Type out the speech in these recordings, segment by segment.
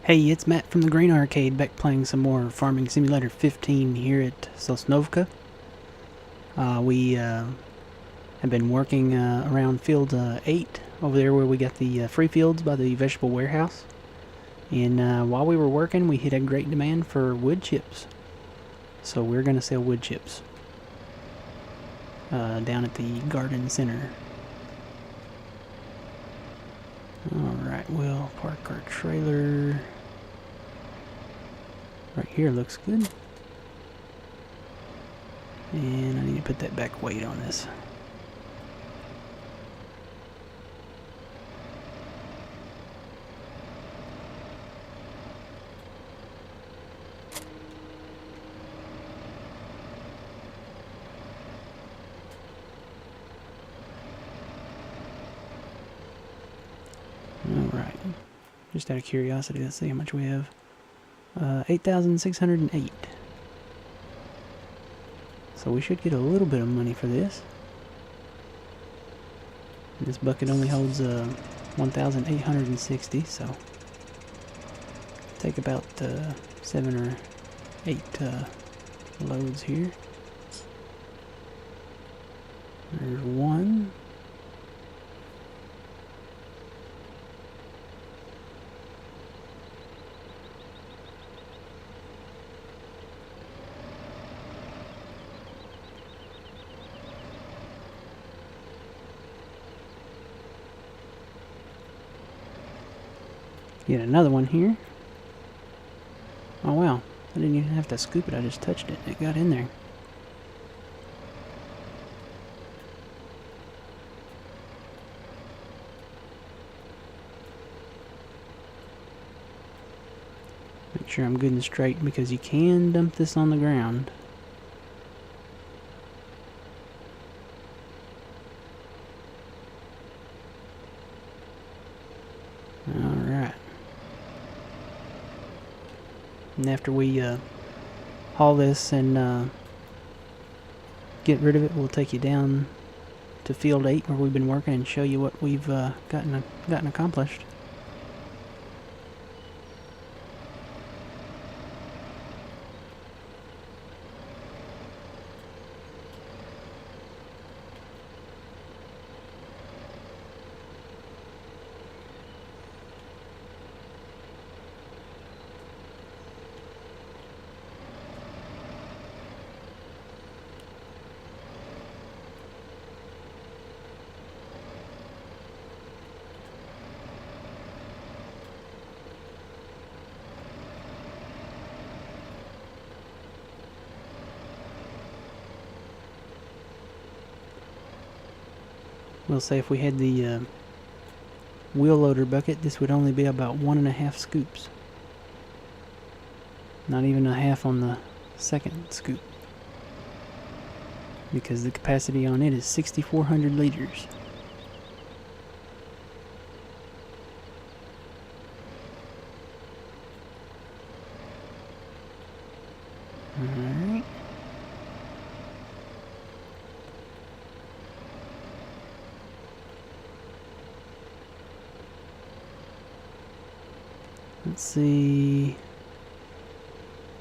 Hey, it's Matt from the Green Arcade, back playing some more Farming Simulator 15 here at Sosnovka. We have been working around field 8 over there where we got the free fields by the vegetable warehouse. And while we were working, we hit a great demand for wood chips. So we're going to sell wood chips down at the garden center. Alright, we'll park our trailer. Right here looks good. And I need to put that back weight on this. Alright. Just out of curiosity, let's see how much we have. 8,608. So we should get a little bit of money for this. And this bucket only holds 1,860, so take about 7 or 8 loads here. There's one. Get another one here. Oh wow, I didn't even have to scoop it, I just touched it and it got in there. Make sure I'm good and straight because you can dump this on the ground. Alright. And after we haul this and get rid of it, we'll take you down to field 8 where we've been working and show you what we've gotten accomplished. We'll say if we had the wheel loader bucket, this would only be about 1.5 scoops. Not even a half on the second scoop. Because the capacity on it is 6,400 liters. Alright. Let's see.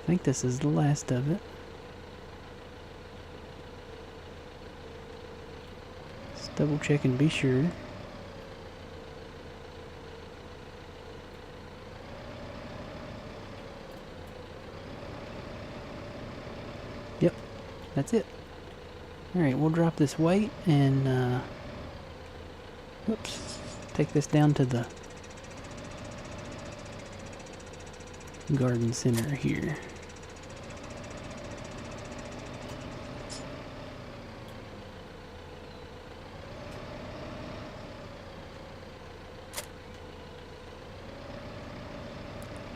I think this is the last of it. Let's double check and be sure. Yep, that's it. Alright, we'll drop this weight and whoops, take this down to the garden center here.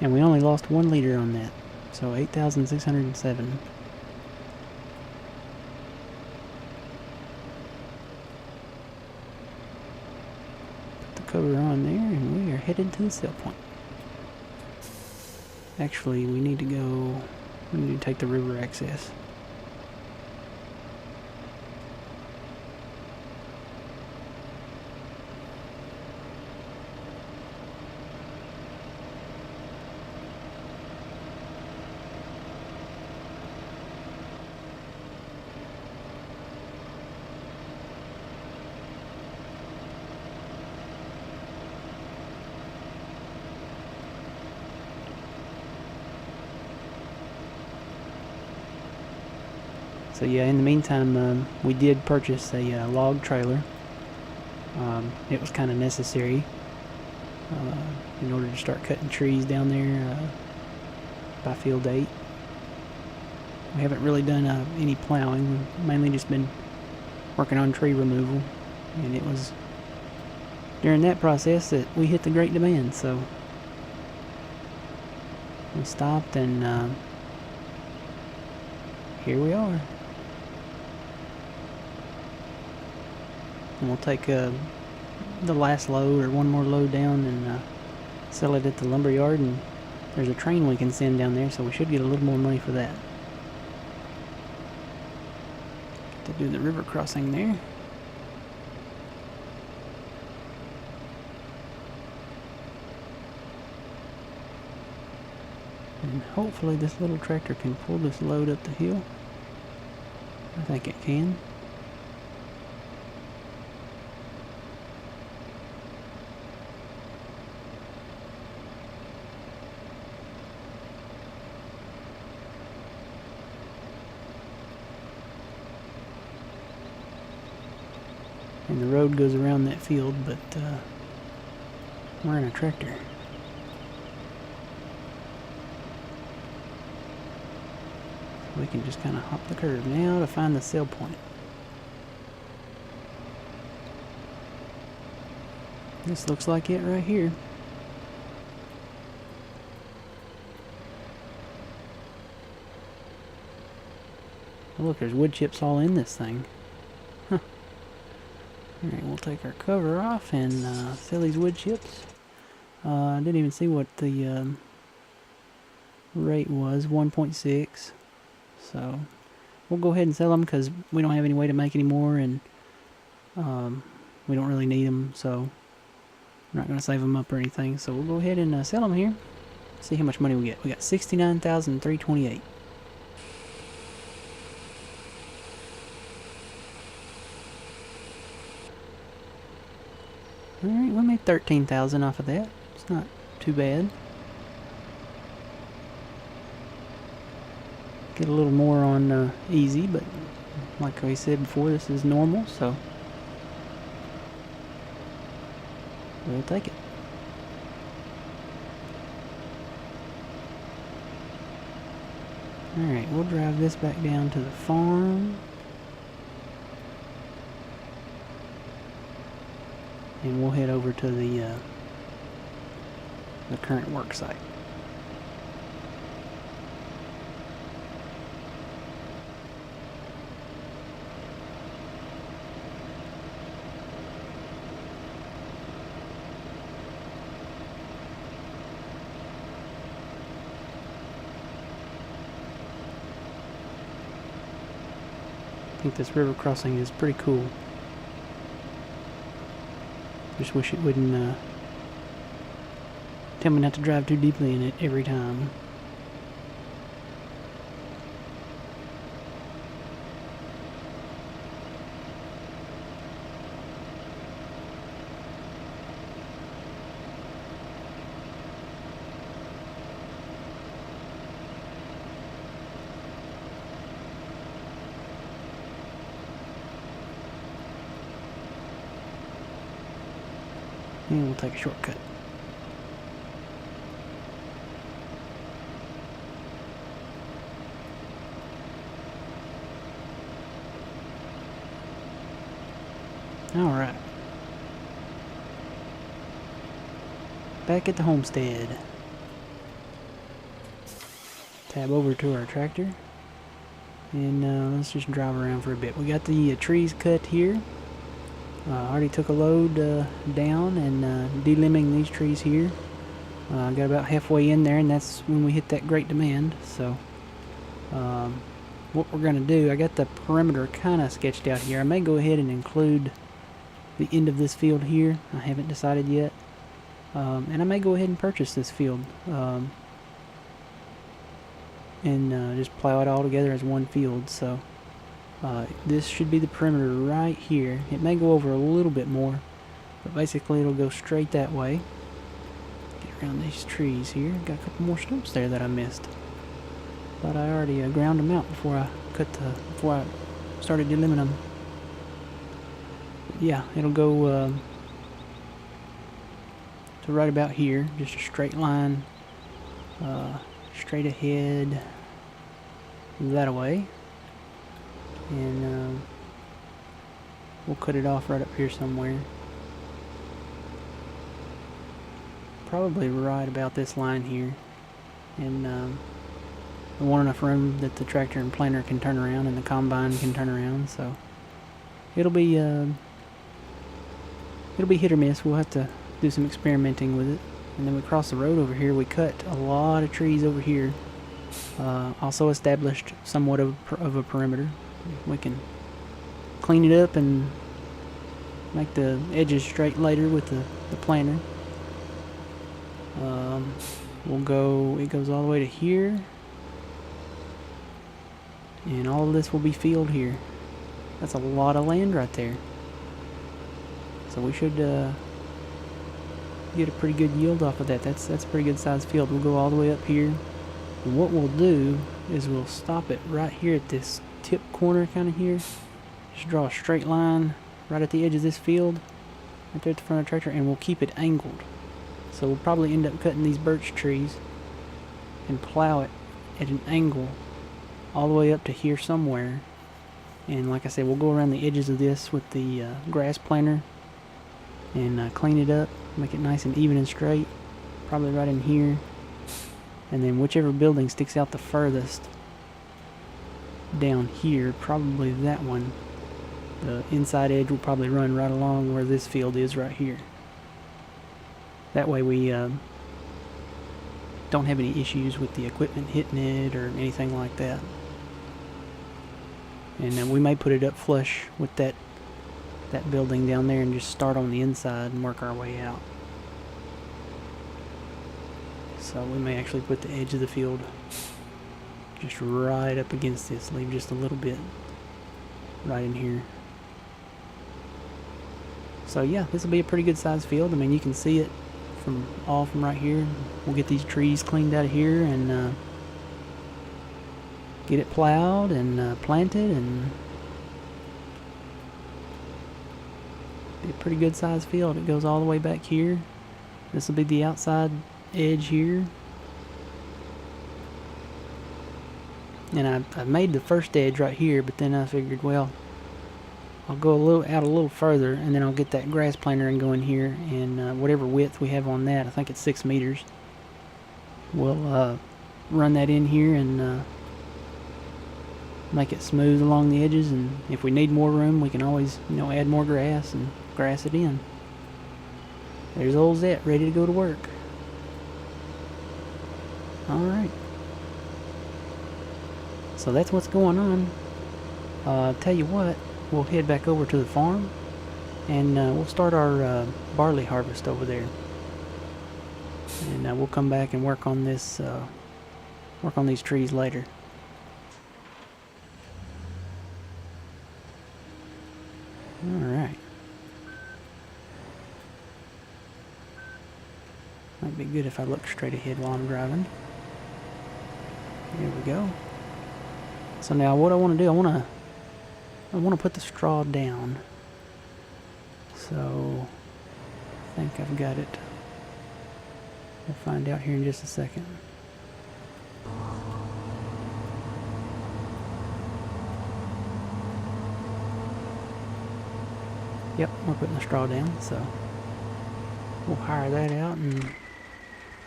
And we only lost 1 liter on that, so 8,607. Put the cover on there and we are headed to the sell point. Actually, we need to take the river access. So yeah, in the meantime, we did purchase a log trailer. It was kind of necessary in order to start cutting trees down there by Field 8. We haven't really done any plowing. We've mainly just been working on tree removal, and it was during that process that we hit the great demand. So we stopped, and here we are. And we'll take the last load or one more load down and sell it at the lumber yard, and there's a train we can send down there, so we should get a little more money for that. To do the river crossing there. And hopefully this little tractor can pull this load up the hill. I think it can. And the road goes around that field, but we're in a tractor. So we can just kind of hop the curve now to find the sell point. This looks like it right here. Look, there's wood chips all in this thing. Huh. Alright, we'll take our cover off and sell these wood chips. I didn't even see what the rate was, 1.6. So we'll go ahead and sell them because we don't have any way to make any more, and we don't really need them, so we're not going to save them up or anything. So we'll go ahead and sell them here. See how much money we get. We got $69,328. Alright, we made $13,000 off of that. It's not too bad. Get a little more on easy, but like I said before, this is normal, so we'll take it. Alright, we'll drive this back down to the farm. And we'll head over to the current work site. I think this river crossing is pretty cool. Just wish it wouldn't tell me not to drive too deeply in it every time. And we'll take a shortcut. Alright. Back at the homestead. Tab over to our tractor. And let's just drive around for a bit. We got the trees cut here. Already took a load down and delimbing these trees here. Got about halfway in there, and that's when we hit that great demand. So what we're going to do, I got the perimeter kind of sketched out here. I may go ahead and include the end of this field here. I haven't decided yet. And I may go ahead and purchase this field and just plow it all together as one field. So this should be the perimeter right here. It may go over a little bit more, but basically it'll go straight that way. Get around these trees here. Got a couple more stumps there that I missed. Thought I already ground them out before I started delimbing them. Yeah, it'll go to right about here, just a straight line, straight ahead that way, and we'll cut it off right up here somewhere. Probably right about this line here, and I want enough room that the tractor and planter can turn around and the combine can turn around, so it'll be hit or miss. We'll have to do some experimenting with it. And then we cross the road over here. We cut a lot of trees over here. Also established somewhat of a perimeter. We can clean it up and make the edges straight later with the planter. It goes all the way to here. And all of this will be field here. That's a lot of land right there. So we should get a pretty good yield off of that. That's a pretty good sized field. We'll go all the way up here. And what we'll do is we'll stop it right here at this tip corner kind of here. Just draw a straight line right at the edge of this field, right there at the front of the tractor, and we'll keep it angled. So we'll probably end up cutting these birch trees and plow it at an angle all the way up to here somewhere. And like I said, we'll go around the edges of this with the grass planter and clean it up, make it nice and even and straight, probably right in here. And then whichever building sticks out the furthest down here, probably that one, the inside edge will probably run right along where this field is right here. That way we don't have any issues with the equipment hitting it or anything like that. And we may put it up flush with that building down there and just start on the inside and work our way out. So we may actually put the edge of the field just right up against this, leave just a little bit right in here. So yeah, this will be a pretty good sized field. I mean, you can see it from right here. We'll get these trees cleaned out of here and get it plowed and planted, and be a pretty good sized field. It goes all the way back here. This will be the outside edge here. And I made the first edge right here, but then I figured, well, I'll go a little further, and then I'll get that grass planter and go in here, and whatever width we have on that, I think it's 6 meters, we'll run that in here and make it smooth along the edges. And if we need more room, we can always, add more grass and grass it in. There's old Zet ready to go to work. Alright. So that's what's going on. Tell you what, we'll head back over to the farm and we'll start our barley harvest over there. And we'll come back and work on this, work on these trees later. Alright. Might be good if I look straight ahead while I'm driving. There we go. So now what I want to do, I want to put the straw down. So I think I've got it. We'll find out here in just a second. Yep, we're putting the straw down, so we'll hire that out and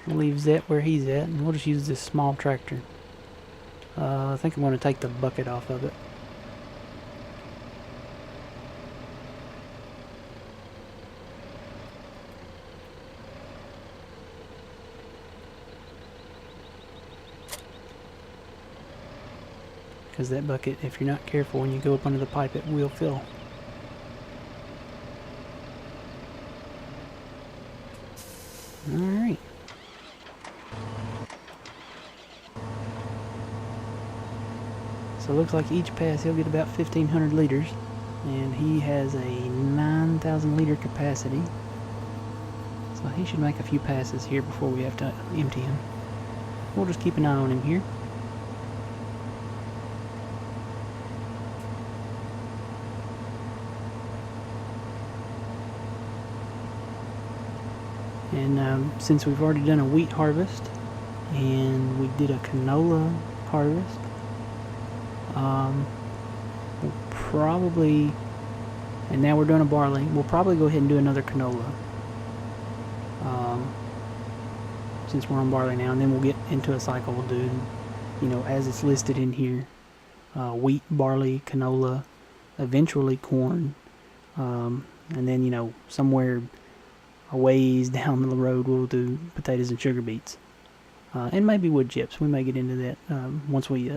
we'll leave Zet where he's at, and we'll just use this small tractor. I think I'm going to take the bucket off of it. Because that bucket, if you're not careful, when you go up under the pipe, it will fill. Alright. So it looks like each pass he'll get about 1,500 liters, and he has a 9,000 liter capacity. So he should make a few passes here before we have to empty him. We'll just keep an eye on him here. And since we've already done a wheat harvest and we did a canola harvest, we'll probably, and now we're doing a barley, we'll probably go ahead and do another canola, since we're on barley now, and then we'll get into a cycle. We'll do, as it's listed in here, wheat, barley, canola, eventually corn, and then, somewhere a ways down the road we'll do potatoes and sugar beets, and maybe wood chips. We may get into that once we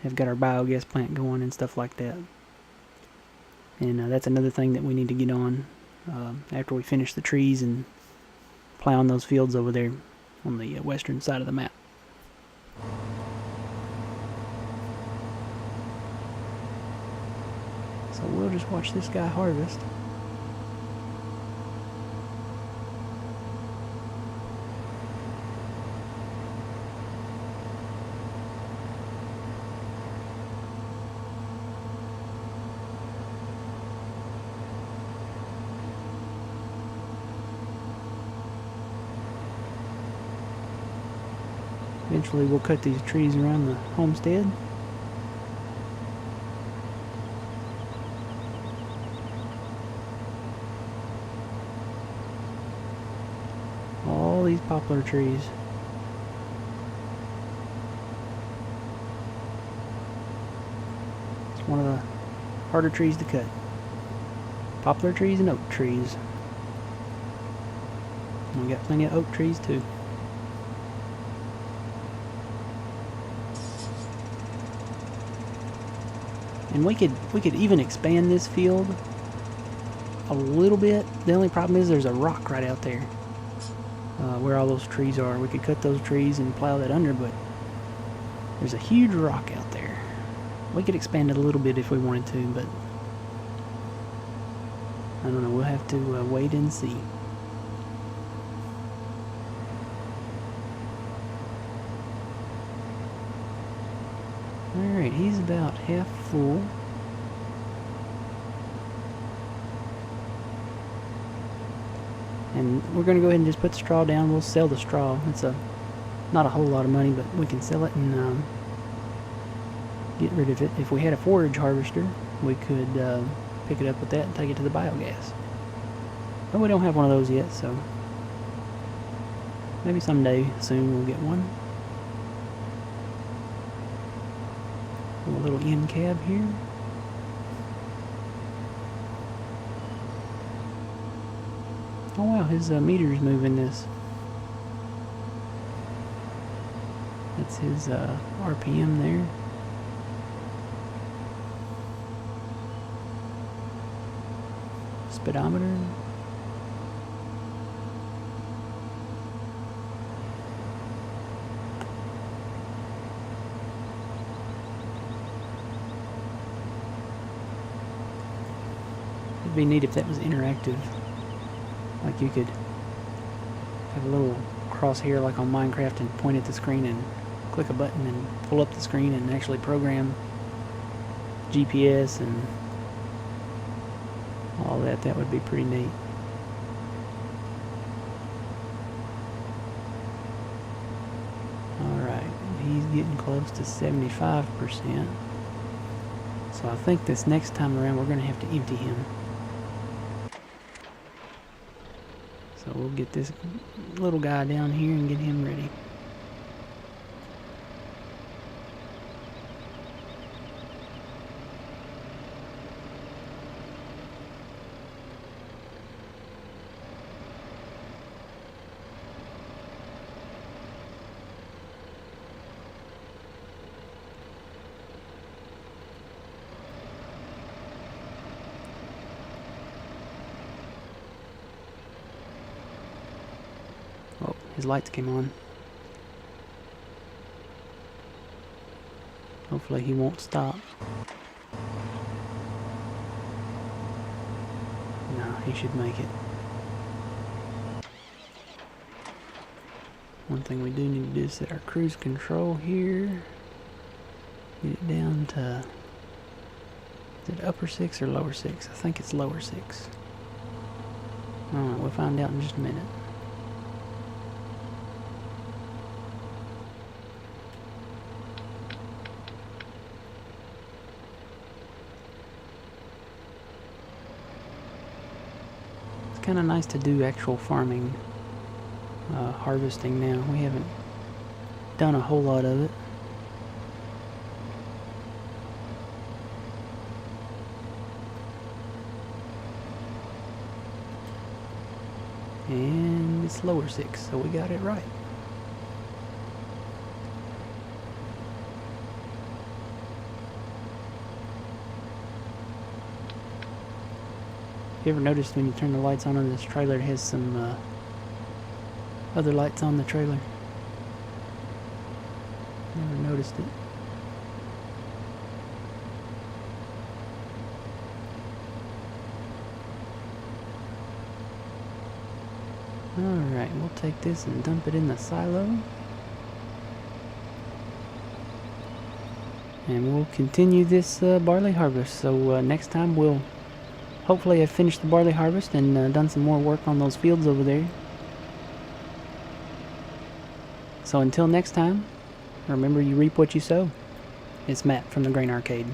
have got our biogas plant going and stuff like that. And that's another thing that we need to get on after we finish the trees and plowing those fields over there on the western side of the map. So we'll just watch this guy harvest. Eventually we'll cut these trees around the homestead. All these poplar trees. It's one of the harder trees to cut. Poplar trees and oak trees. And we got plenty of oak trees too. And we could even expand this field a little bit. The only problem is there's a rock right out there where all those trees are. We could cut those trees and plow that under, but there's a huge rock out there. We could expand it a little bit if we wanted to, but I don't know. We'll have to wait and see. Alright, he's about half full. And we're going to go ahead and just put the straw down. We'll sell the straw. It's not a whole lot of money, but we can sell it and get rid of it. If we had a forage harvester, we could pick it up with that and take it to the biogas. But we don't have one of those yet, so maybe someday soon we'll get one. A little end cab here. Oh wow, his meter's moving this. That's his RPM there. Speedometer. It'd be neat if that was interactive. Like you could have a little crosshair like on Minecraft and point at the screen and click a button and pull up the screen and actually program GPS and all that. That would be pretty neat. Alright, he's getting close to 75%. So I think this next time around we're going to have to empty him. So we'll get this little guy down here and get him ready. Oh, his lights came on. Hopefully he won't stop. No, he should make it. One thing we do need to do is set our cruise control here. Get it down to, is it upper 6 or lower 6? I think it's lower 6. Alright, we'll find out in just a minute. It's kind of nice to do actual farming, harvesting now. We haven't done a whole lot of it. And it's lower 6, so we got it right. You ever noticed when you turn the lights on this trailer, it has some other lights on the trailer? Never noticed it. Alright, we'll take this and dump it in the silo. And we'll continue this barley harvest. So next time we'll hopefully have finished the barley harvest and done some more work on those fields over there. So until next time, remember you reap what you sow. It's Matt from the Grain Arcade.